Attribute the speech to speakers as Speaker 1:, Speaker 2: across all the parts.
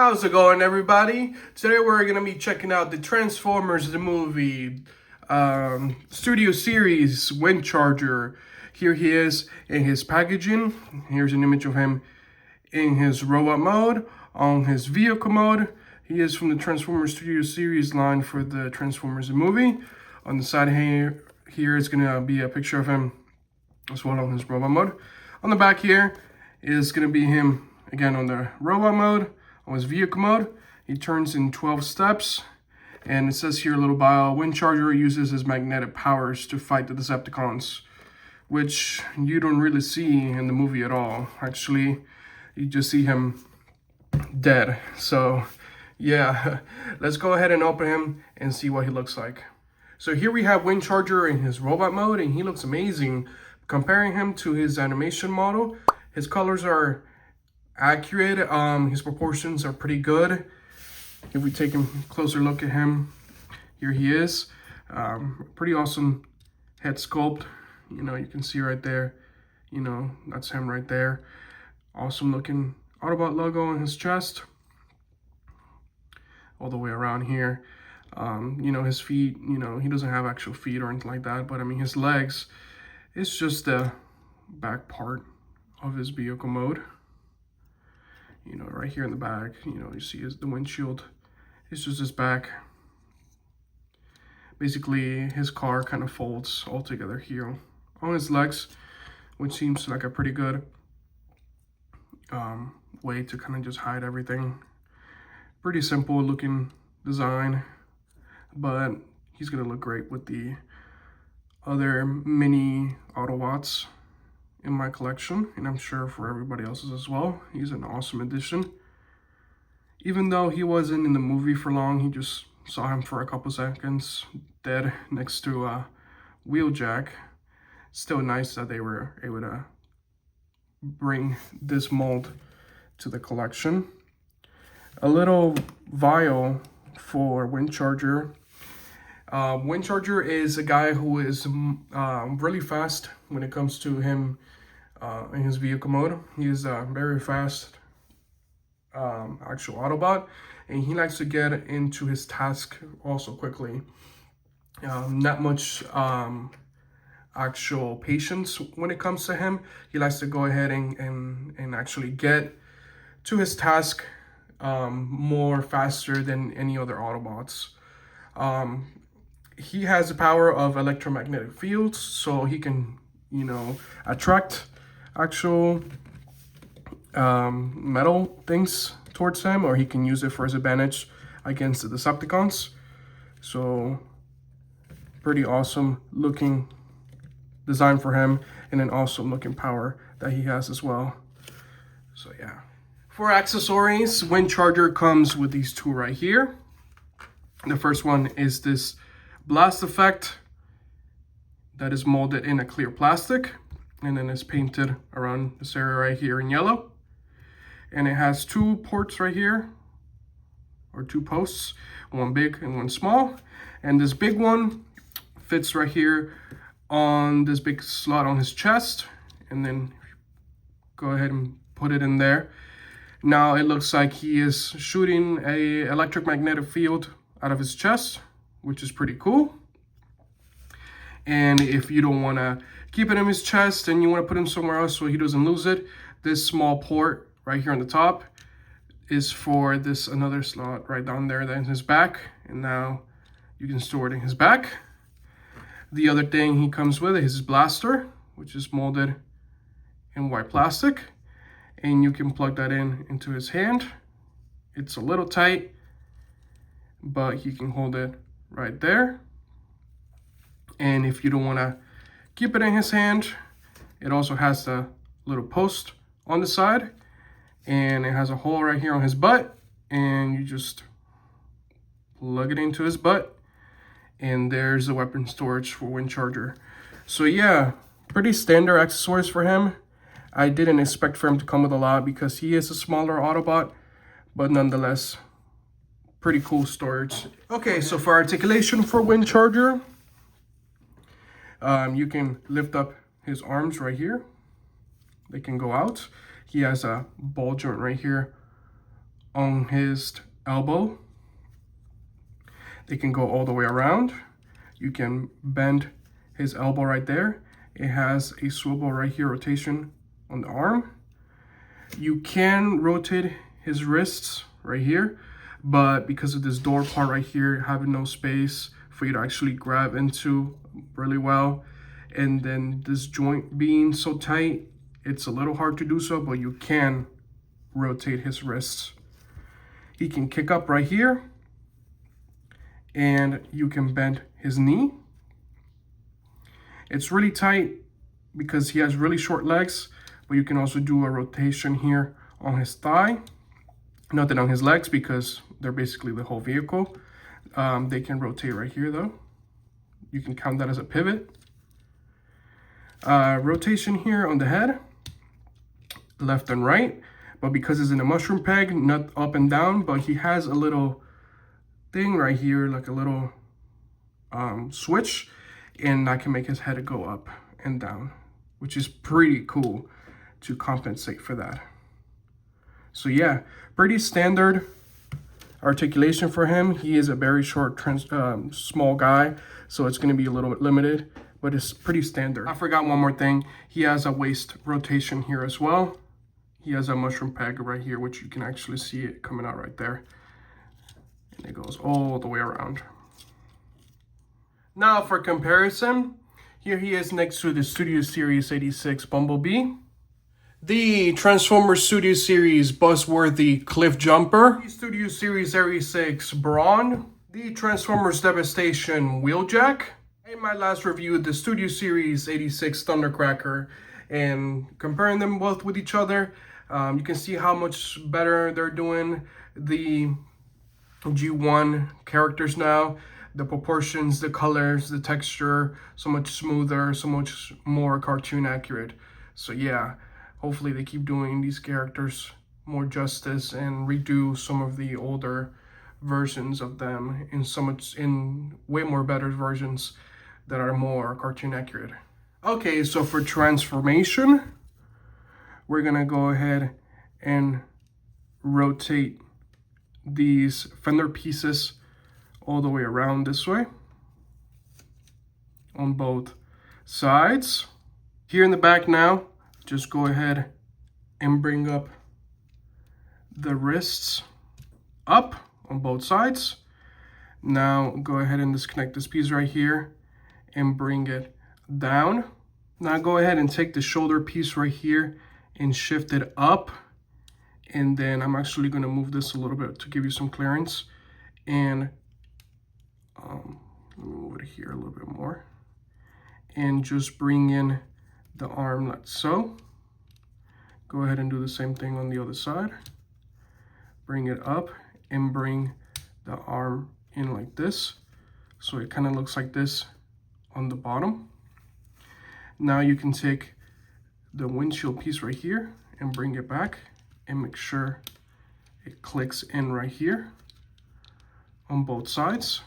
Speaker 1: How's it going, everybody? Today we're going to be checking out the Transformers the movie studio series WINDCHARGER. Here he is in his packaging. Here's an image of him in his robot mode, on his vehicle mode. He is from the Transformers studio series line for the Transformers the movie. On the side here is going to be a picture of him as well on his robot mode. On the back here is going to be him again on the robot mode. On his vehicle mode, he turns in 12 steps, and it says here a little bio, WINDCHARGER uses his magnetic powers to fight the Decepticons, which you don't really see in the movie at all. Actually, you just see him dead. So yeah, let's go ahead and open him and see what he looks like. So here we have WINDCHARGER in his robot mode, and he looks amazing. Comparing him to his animation model, his colors are accurate. His proportions are pretty good. If we take a closer look at him, here he is. Pretty awesome head sculpt. You know, you can see right there, you know, that's him right there. Awesome looking Autobot logo on his chest, all the way around here. You know, his feet, you know, he doesn't have actual feet or anything like that, but I mean his legs, it's just the back part of his vehicle mode. You know, right here in the back, you know, you see the windshield. It's just his back. Basically, his car kind of folds all together here on his legs, which seems like a pretty good way to kind of just hide everything. Pretty simple looking design, but he's gonna look great with the other mini Autobots in my collection, and I'm sure for everybody else's as well. He's an awesome addition. Even though he wasn't in the movie for long, he just saw him for a couple seconds dead next to Wheeljack. Still nice that they were able to bring this mold to the collection. A little vial for WINDCHARGER. WINDCHARGER is a guy who is really fast when it comes to him in his vehicle mode. He is a very fast actual Autobot, and he likes to get into his task also quickly. Not much actual patience when it comes to him. He likes to go ahead and actually get to his task more faster than any other Autobots. He has the power of electromagnetic fields, so he can, you know, attract actual metal things towards him, or he can use it for his advantage against the Decepticons. So pretty awesome looking design for him, and an awesome looking power that he has as well. So yeah. For accessories, WINDCHARGER comes with these two right here. The first one is this blast effect that is molded in a clear plastic, and then it's painted around this area right here in yellow. And it has two ports right here, or two posts, one big and one small. And this big one fits right here on this big slot on his chest, and then go ahead and put it in there. Now it looks like he is shooting a electromagnetic field out of his chest, which is pretty cool. And if you don't want to keep it in his chest and you want to put him somewhere else so he doesn't lose it, this small port right here on the top is for this another slot right down there that's in his back, and now you can store it in his back. The other thing he comes with is his blaster, which is molded in white plastic, and you can plug that into his hand. It's a little tight, but he can hold it right there. And if you don't want to keep it in his hand, it also has the little post on the side, and it has a hole right here on his butt, and you just plug it into his butt, and there's the weapon storage for WINDCHARGER. So yeah, pretty standard accessories for him. I didn't expect for him to come with a lot because he is a smaller Autobot, but nonetheless, pretty cool storage. Okay, so for articulation for WINDCHARGER, you can lift up his arms right here. They can go out. He has a ball joint right here on his elbow. They can go all the way around. You can bend his elbow right there. It has a swivel right here, rotation on the arm. You can rotate his wrists right here, but because of this door part right here, having no space for you to actually grab into really well, and then this joint being so tight, it's a little hard to do so, but you can rotate his wrists. He can kick up right here, and you can bend his knee. It's really tight because he has really short legs, but you can also do a rotation here on his thigh. Nothing on his legs because they're basically the whole vehicle. They can rotate right here though. You can count that as a pivot. Rotation here on the head, left and right, but because it's in a mushroom peg, not up and down, but he has a little thing right here, like a little switch, and I can make his head go up and down, which is pretty cool to compensate for that. So yeah, pretty standard articulation for him. He is a very short, small guy, so it's going to be a little bit limited, but it's pretty standard. I forgot one more thing. He has a waist rotation here as well. He has a mushroom peg right here, which you can actually see it coming out right there. And it goes all the way around. Now for comparison, here he is next to the Studio Series 86 Bumblebee, the Transformers Studio Series Buzzworthy Cliff Jumper, the Studio Series 86 Brawn, the Transformers Devastation Wheeljack, and my last review, the Studio Series 86 Thundercracker. And comparing them both with each other, you can see how much better they're doing the G1 characters now. The proportions, the colors, the texture, so much smoother, so much more cartoon accurate. So yeah, hopefully they keep doing these characters more justice and redo some of the older versions of them in way more better versions that are more cartoon accurate. Okay, so for transformation, we're gonna go ahead and rotate these fender pieces all the way around this way on both sides. Here in the back now, just go ahead and bring up the wrists up on both sides. Now go ahead and disconnect this piece right here and bring it down. Now go ahead and take the shoulder piece right here and shift it up. And then I'm actually going to move this a little bit to give you some clearance. And let me move it here a little bit more. And just bring in the arm like so. Go ahead and do the same thing on the other side. Bring it up and bring the arm in like this. So it kind of looks like this on the bottom. Now you can take the windshield piece right here and bring it back and make sure it clicks in right here on both sides,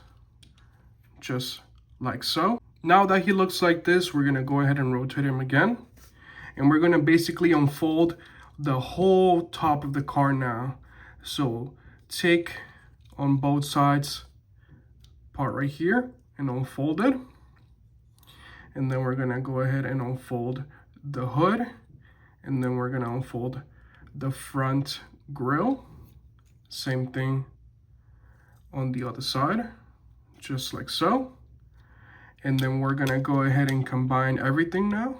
Speaker 1: just like so. Now that he looks like this, we're gonna go ahead and rotate him again. And we're gonna basically unfold the whole top of the car now. So take on both sides part right here and unfold it. And then we're gonna go ahead and unfold the hood. And then we're gonna unfold the front grille. Same thing on the other side, just like so. And then we're gonna go ahead and combine everything now.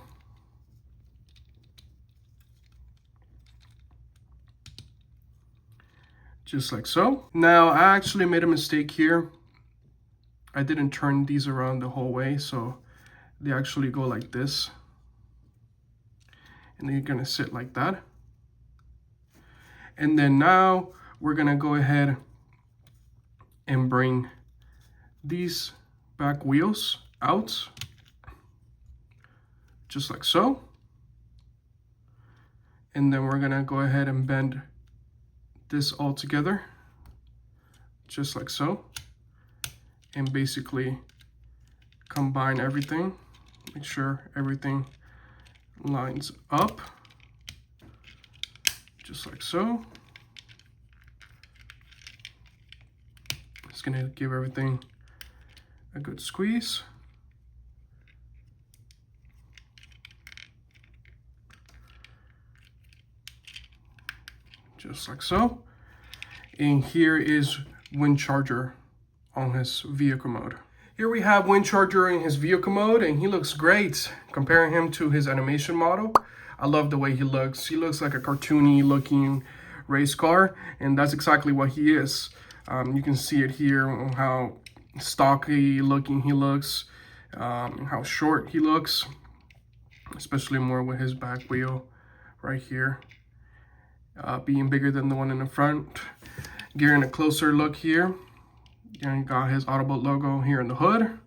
Speaker 1: Just like so. Now I actually made a mistake here. I didn't turn these around the whole way, so they actually go like this. And then you're gonna sit like that. And then now we're gonna go ahead and bring these back wheels out, just like so. And then we're gonna go ahead and bend this all together, just like so. And basically combine everything, make sure everything lines up, just like so. gonna give everything a good squeeze. Just like so. And here is WINDCHARGER on his vehicle mode. Here we have WINDCHARGER in his vehicle mode, and he looks great. Comparing him to his animation model, I love the way he looks. He looks like a cartoony looking race car, and that's exactly what he is. You can see it here, how stocky looking he looks, how short he looks, especially more with his back wheel right here, being bigger than the one in the front. Getting a closer look here, and got his Autobolt logo here in the hood,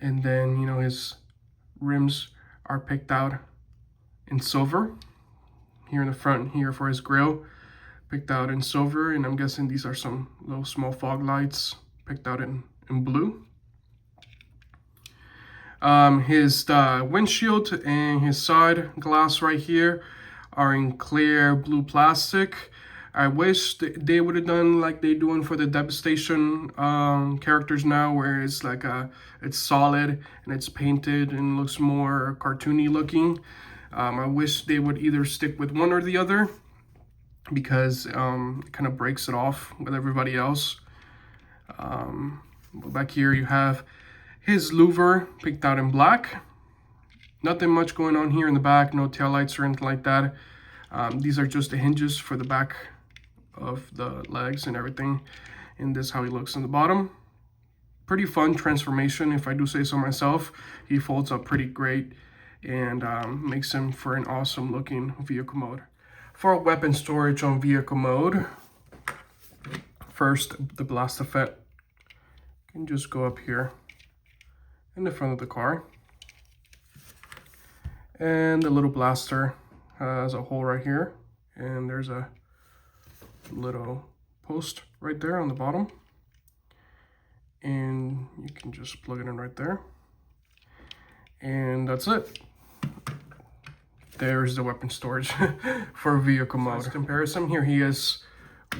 Speaker 1: and then you know his rims are picked out in silver here in the front here for his grille, picked out in silver, and I'm guessing these are some little small fog lights picked out in blue. His windshield and his side glass right here are in clear blue plastic. I wish they would have done like they doing for the Devastation characters now, where it's like it's solid and it's painted and looks more cartoony looking. I wish they would either stick with one or the other, because it kind of breaks it off with everybody else. Back here you have his louver picked out in black. Nothing much going on here in the back, no taillights or anything like that. These are just the hinges for the back of the legs and everything, and this is how he looks in the bottom. Pretty fun transformation, if I do say so myself. He folds up pretty great and makes him for an awesome looking vehicle mode. For weapon storage on vehicle mode, first the blast effect can just go up here in the front of the car, and the little blaster has a hole right here, and there's a little post right there on the bottom, and you can just plug it in right there, and that's it. There's the weapon storage for vehicle mode. Comparison, here he is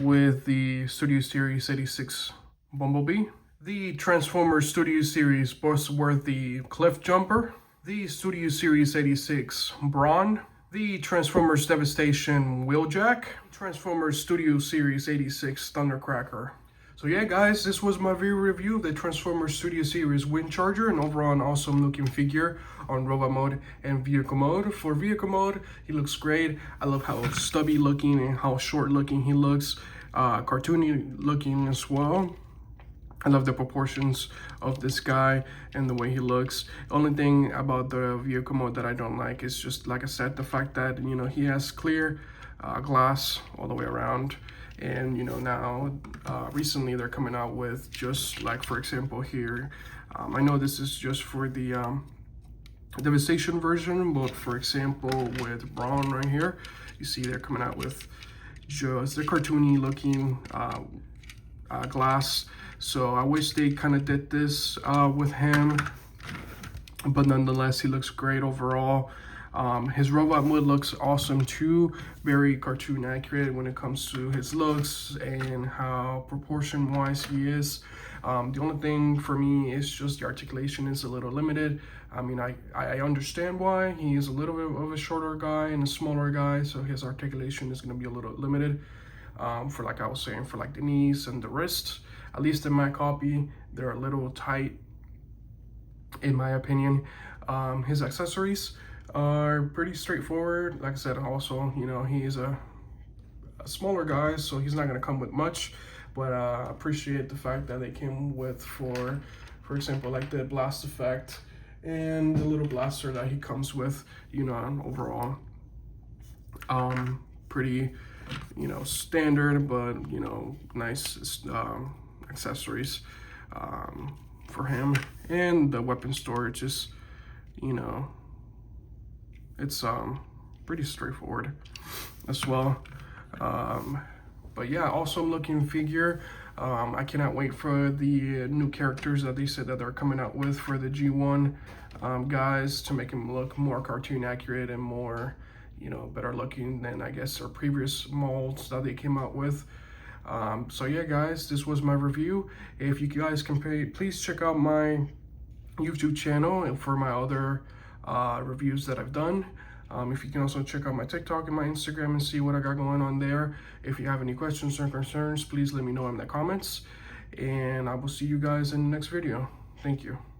Speaker 1: with the Studio Series 86 Bumblebee, the Transformers Studio Series Buzzworthy Cliff Jumper, the Studio Series 86 Brawn, the Transformers Devastation Wheeljack, Transformers Studio Series 86 Thundercracker. So yeah guys, this was my review of the Transformers Studio Series WINDCHARGER, and overall an awesome looking figure on robot mode and vehicle mode. For vehicle mode, he looks great. I love how stubby looking and how short looking he looks, cartoony looking as well. I love the proportions of this guy and the way he looks. The only thing about the vehicle mode that I don't like is just, like I said, the fact that, you know, he has clear glass all the way around. And, you know, now recently they're coming out with just like, for example, here, I know this is just for the Devastation version, but for example, with Brawn right here, you see they're coming out with just the cartoony looking glass. So I wish they kind of did this with him, but nonetheless, he looks great overall. His robot mode looks awesome too, very cartoon accurate when it comes to his looks and how proportion wise he is. The only thing for me is just the articulation is a little limited. I mean, I understand why. He is a little bit of a shorter guy and a smaller guy, so his articulation is going to be a little limited. For like I was saying, for like the knees and the wrists, at least in my copy, they're a little tight in my opinion. His accessories are pretty straightforward. Like I said, also, you know, he is a smaller guy, so he's not going to come with much, but I appreciate the fact that they came with, for example, like the blast effect and the little blaster that he comes with, you know, overall pretty, you know, standard, but, you know, nice accessories for him. And the weapon storage is, you know, it's pretty straightforward as well. But yeah, awesome looking figure. I cannot wait for the new characters that they said that they're coming out with for the G1 guys, to make him look more cartoon accurate and more, you know, better looking than I guess our previous molds that they came out with. So yeah, guys, this was my review. If you guys can please check out my YouTube channel for my other reviews that I've done. If you can also check out my TikTok and my Instagram and see what I got going on there. If you have any questions or concerns, please let me know in the comments. And I will see you guys in the next video. Thank you.